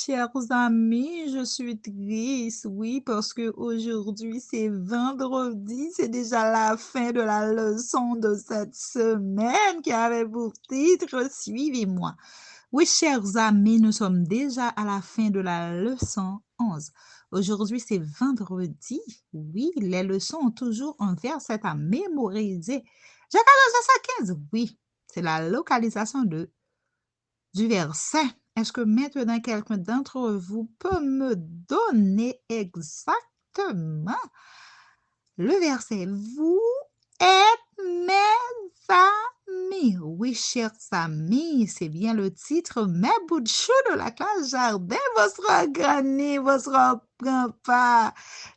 chers amis, je suis triste, oui, parce que aujourd'hui c'est vendredi, c'est déjà la fin de la leçon de cette semaine qui avait pour titre Suivez-moi. Oui, chers amis, nous sommes déjà à la fin de la leçon 11. Aujourd'hui, c'est vendredi. Oui, les leçons ont toujours un verset à mémoriser. Jacques 15, oui, c'est la localisation du verset. Est-ce que maintenant quelqu'un d'entre vous peut me donner exactement le verset? Vous êtes mes amis. Oui, chers amis, c'est bien le titre. Mes bouts de chou de la classe jardin, votre granny, votre grand-père,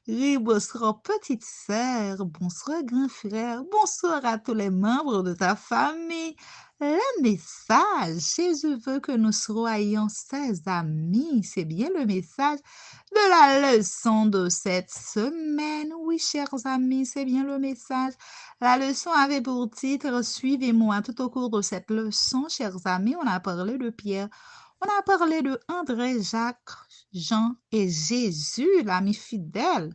oui, bonsoir petite sœur, bonsoir grand frère, bonsoir à tous les membres de ta famille. Le message, Jésus veut que nous soyons ses amis. C'est bien le message de la leçon de cette semaine. Oui, chers amis, c'est bien le message. La leçon avait pour titre Suivez-moi. Tout au cours de cette leçon, chers amis, on a parlé de Pierre, on a parlé de André, Jacques, Jean et Jésus, l'ami fidèle.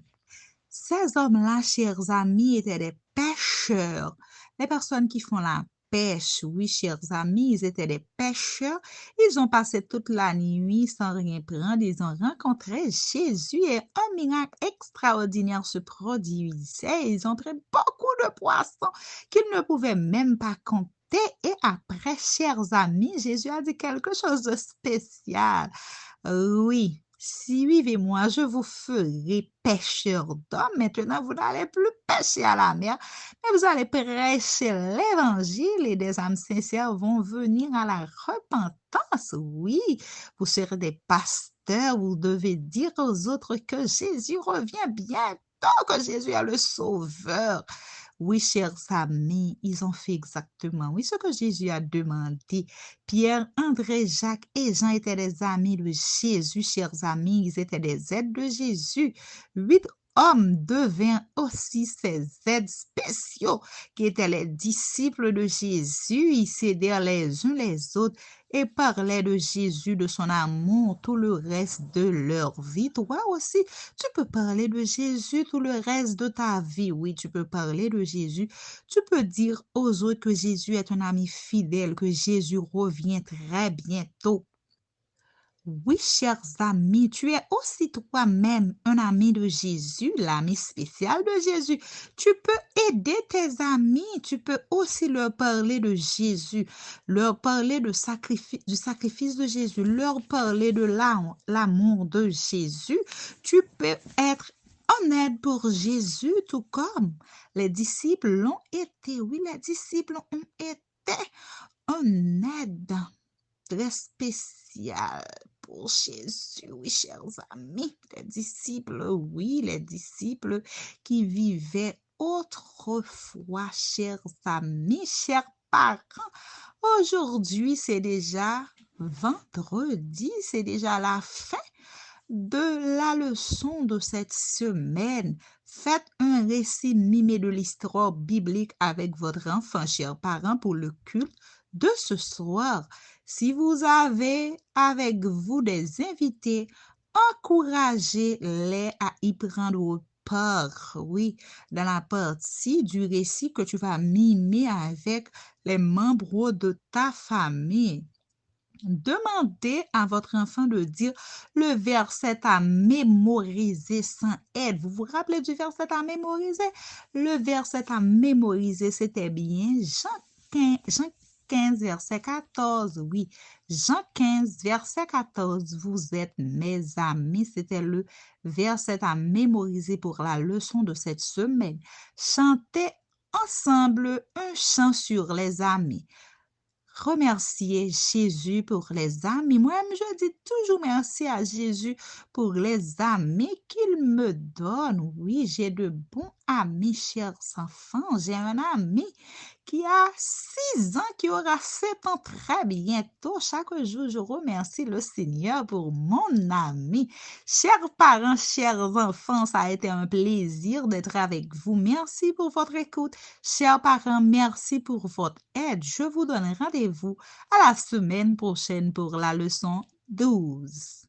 Ces hommes-là, chers amis, étaient des pêcheurs. Les personnes qui font la pêche, oui, chers amis, ils étaient des pêcheurs. Ils ont passé toute la nuit sans rien prendre. Ils ont rencontré Jésus et un miracle extraordinaire se produisait. Ils ont pris beaucoup de poissons qu'ils ne pouvaient même pas compter. Et après, chers amis, Jésus a dit quelque chose de spécial. Oui, suivez-moi, je vous ferai pêcheurs d'hommes. Maintenant, vous n'allez plus pêcher à la mer, mais vous allez prêcher l'évangile et des âmes sincères vont venir à la repentance. Oui, vous serez des pasteurs, vous devez dire aux autres que Jésus revient bientôt, que Jésus est le sauveur. Oui, chers amis, ils ont fait exactement, oui, ce que Jésus a demandé. Pierre, André, Jacques et Jean étaient des amis de Jésus, chers amis, ils étaient des aides de Jésus. 8 hommes devinrent aussi ses aides spéciaux, qui étaient les disciples de Jésus. Ils s'aidèrent les uns les autres et parlaient de Jésus, de son amour, tout le reste de leur vie. Toi aussi, tu peux parler de Jésus tout le reste de ta vie. Oui, tu peux parler de Jésus. Tu peux dire aux autres que Jésus est un ami fidèle, que Jésus revient très bientôt. Oui, chers amis, tu es aussi toi-même un ami de Jésus, l'ami spécial de Jésus. Tu peux aider tes amis, tu peux aussi leur parler de Jésus, leur parler du sacrifice de Jésus, leur parler de l'amour de Jésus. Tu peux être en aide pour Jésus, tout comme les disciples l'ont été. Oui, les disciples ont été en aide très spécial pour Jésus, oui, chers amis, les disciples, oui, les disciples qui vivaient autrefois, chers amis, chers parents. Aujourd'hui, c'est déjà vendredi, c'est déjà la fin de la leçon de cette semaine. Faites un récit mimé de l'histoire biblique avec votre enfant, chers parents, pour le culte de ce soir. Si vous avez avec vous des invités, encouragez-les à y prendre part, oui, dans la partie du récit que tu vas mimer avec les membres de ta famille. Demandez à votre enfant de dire le verset à mémoriser sans aide. Vous vous rappelez du verset à mémoriser? Le verset à mémoriser, c'était bien Jean 15, verset 14. Oui, Jean 15, verset 14. Vous êtes mes amis. C'était le verset à mémoriser pour la leçon de cette semaine. Chantez ensemble un chant sur les amis. Remercier Jésus pour les amis. Moi-même, je dis toujours merci à Jésus pour les amis qu'il me donne. Oui, j'ai de bons amis, chers enfants. J'ai un ami qui a 6 ans, qui aura 7 ans très bientôt. Chaque jour, je remercie le Seigneur pour mon ami. Chers parents, chers enfants, ça a été un plaisir d'être avec vous. Merci pour votre écoute. Chers parents, merci pour votre aide. Je vous donne rendez-vous à la semaine prochaine pour la leçon 12.